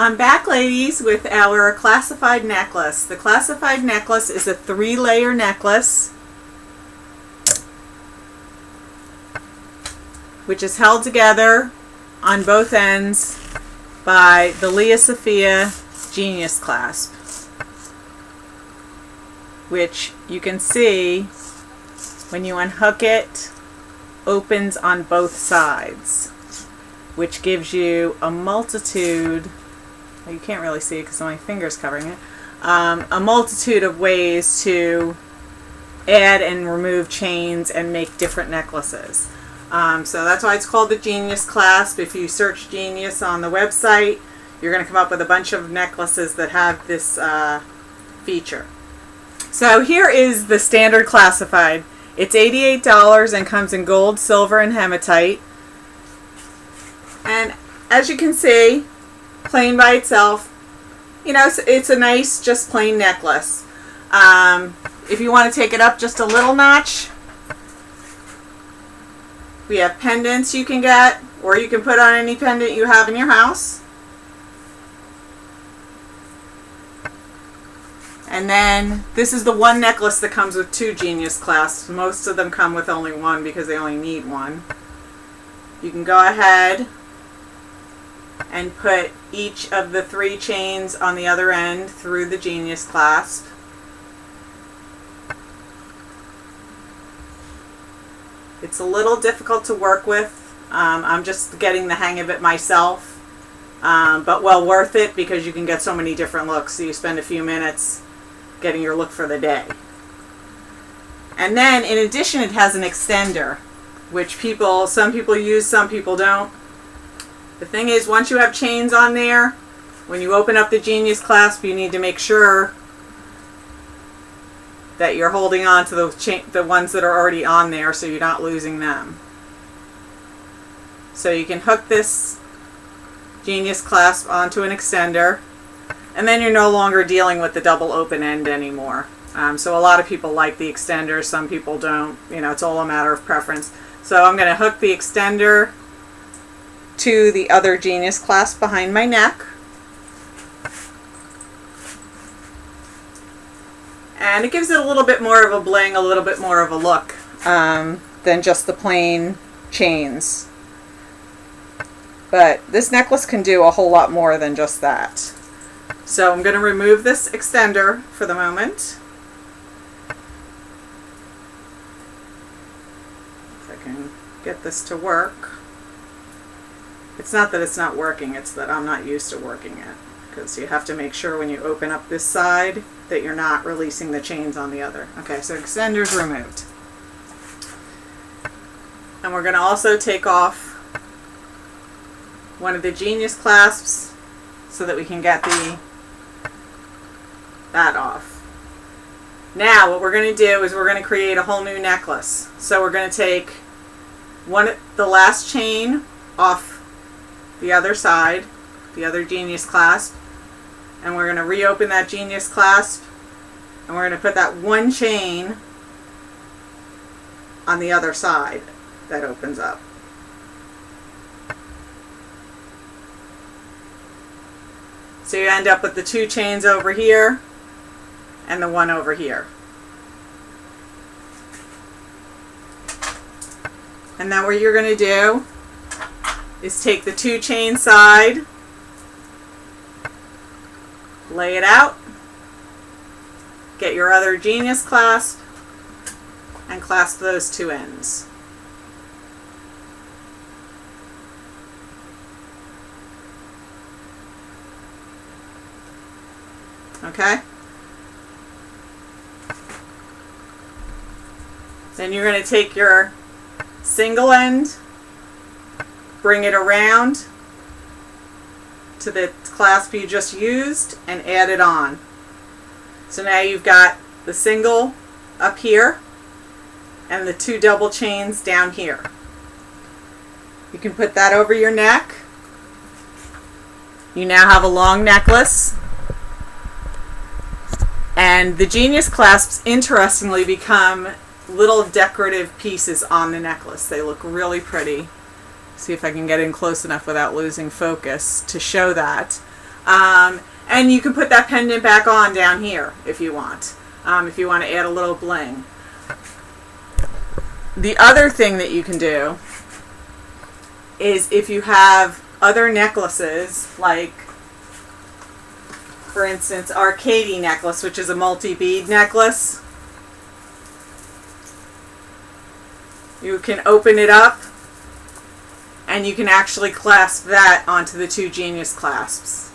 I'm back, ladies, with our classified necklace. The classified necklace is a 3-layer necklace which is held together on both ends by the Sophia Genius Clasp, which you can see when you unhook it opens on both sides, which gives you a multitude, well, you can't really see it because my finger's covering it, a multitude of ways to add and remove chains and make different necklaces. So that's why it's called the Genius Clasp. If you search Genius on the website, you're going to come up with a bunch of necklaces that have this feature. So here is the standard classified. It's $88 and comes in gold, silver, and hematite. And as you can see, plain by itself, you know, it's a nice, just plain necklace. If you want to take it up just a little notch, we have pendants you can get, or you can put on any pendant you have in your house. And then this is the one necklace that comes with 2 Genius Clasps. Most of them come with only one because they only need one. You can go ahead and put each of the 3 chains on the other end through the Genius Clasp. It's a little difficult to work with. I'm just getting the hang of it myself, but well worth it because you can get so many different looks. So you spend a few minutes getting your look for the day. And then in addition, it has an extender, which some people use, some people don't. The thing is, once you have chains on there, when you open up the Genius Clasp, you need to make sure that you're holding on to the ones that are already on there so you're not losing them. So you can hook this Genius Clasp onto an extender, and then you're no longer dealing with the double open end anymore. So a lot of people like the extender, some people don't. You know, it's all a matter of preference. So I'm going to hook the extender to the other Genius Clasp behind my neck. And it gives it a little bit more of a bling, a little bit more of a look than just the plain chains. But this necklace can do a whole lot more than just that. So I'm going to remove this extender for the moment. If I can get this to work. It's not that it's not working, it's that I'm not used to working it. Because you have to make sure when you open up this side that you're not releasing the chains on the other. Okay, so extender's removed. And we're going to also take off one of the Genius Clasps so that we can get that off. Now what we're going to do is we're going to create a whole new necklace. So we're going to take the last chain off the other side, the other Genius Clasp, and we're going to reopen that Genius Clasp, and we're going to put that one chain on the other side that opens up. So you end up with the 2 chains over here and the one over here. And then what you're going to do is take the 2 chain side, lay it out, get your other Genius Clasp, and clasp those 2 ends. Okay? Then you're going to take your single end, bring it around to the clasp you just used, and add it on. So now you've got the single up here and the 2 double chains down here. You can put that over your neck. You now have a long necklace. And the Genius Clasps, interestingly, become little decorative pieces on the necklace. They look really pretty. See if I can get in close enough without losing focus to show that. And you can put that pendant back on down here if you want to add a little bling. The other thing that you can do is if you have other necklaces, like for instance our Katie necklace, which is a multi-bead necklace, you can open it up and you can actually clasp that onto the two Genius clasps.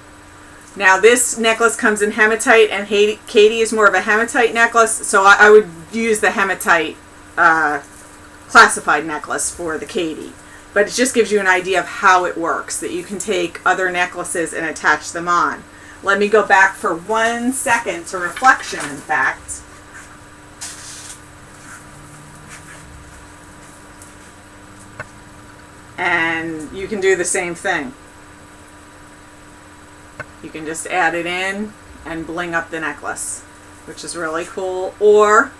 Now this necklace comes in hematite, and Katie is more of a hematite necklace, so I would use the hematite classified necklace for the Katie. But it just gives you an idea of how it works, that you can take other necklaces and attach them on. Let me go back for 1 second to reflection, in fact. And you can do the same thing. You can just add it in and bling up the necklace, which is really cool. Or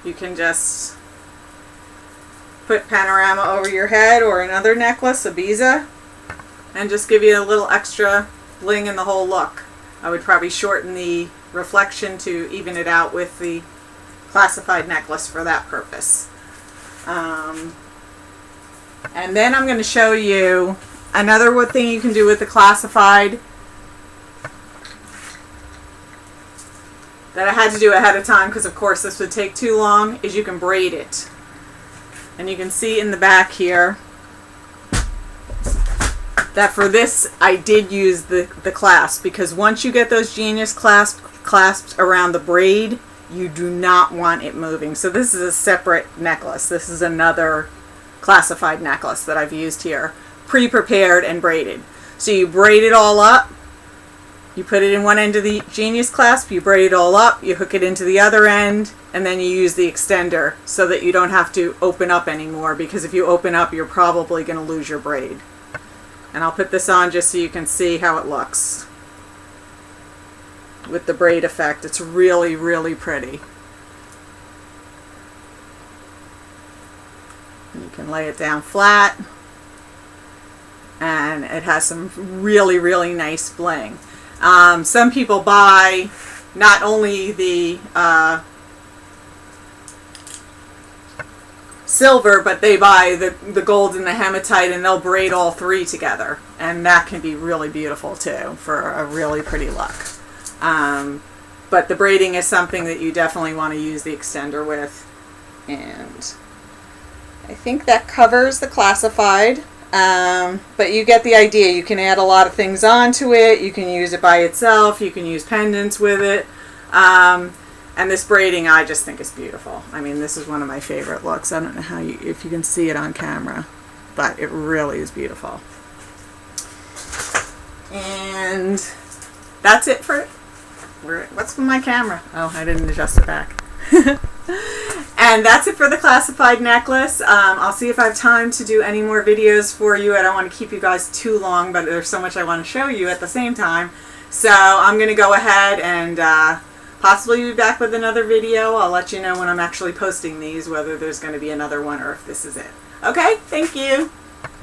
you can just put panorama over your head or another necklace, a Ibiza, and just give you a little extra bling in the whole look. I would probably shorten the reflection to even it out with the classified necklace for that purpose. And then I'm going to show you another thing you can do with the classified that I had to do ahead of time because of course this would take too long, is you can braid it. And you can see in the back here that for this I did use the clasp, because once you get those Genius clasps around the braid, you do not want it moving. So this is a separate necklace. This is another classified necklace that I've used here, pre-prepared and braided. So you braid it all up, you put it in one end of the Genius clasp, you braid it all up, you hook it into the other end, and then you use the extender so that you don't have to open up anymore, because if you open up you're probably going to lose your braid. And I'll put this on just so you can see how it looks with the braid effect. It's really, really pretty. You can lay it down flat, and it has some really, really nice bling. Some people buy not only the silver, but they buy the gold and the hematite, and they'll braid all three together, and that can be really beautiful too for a really pretty look. But the braiding is something that you definitely want to use the extender with. And I think that covers the classified, but you get the idea. You can add a lot of things onto it. You can use it by itself. You can use pendants with it. And this braiding I just think is beautiful. I mean, this is one of my favorite looks. I don't know if you can see it on camera, but it really is beautiful. And that's it for what's with my camera? Oh, I didn't adjust it back. And that's it for the classified necklace. I'll see if I have time to do any more videos for you. I don't want to keep you guys too long, but there's so much I want to show you at the same time. So I'm going to go ahead and possibly be back with another video. I'll let you know when I'm actually posting these, whether there's going to be another one or if this is it. Okay, thank you.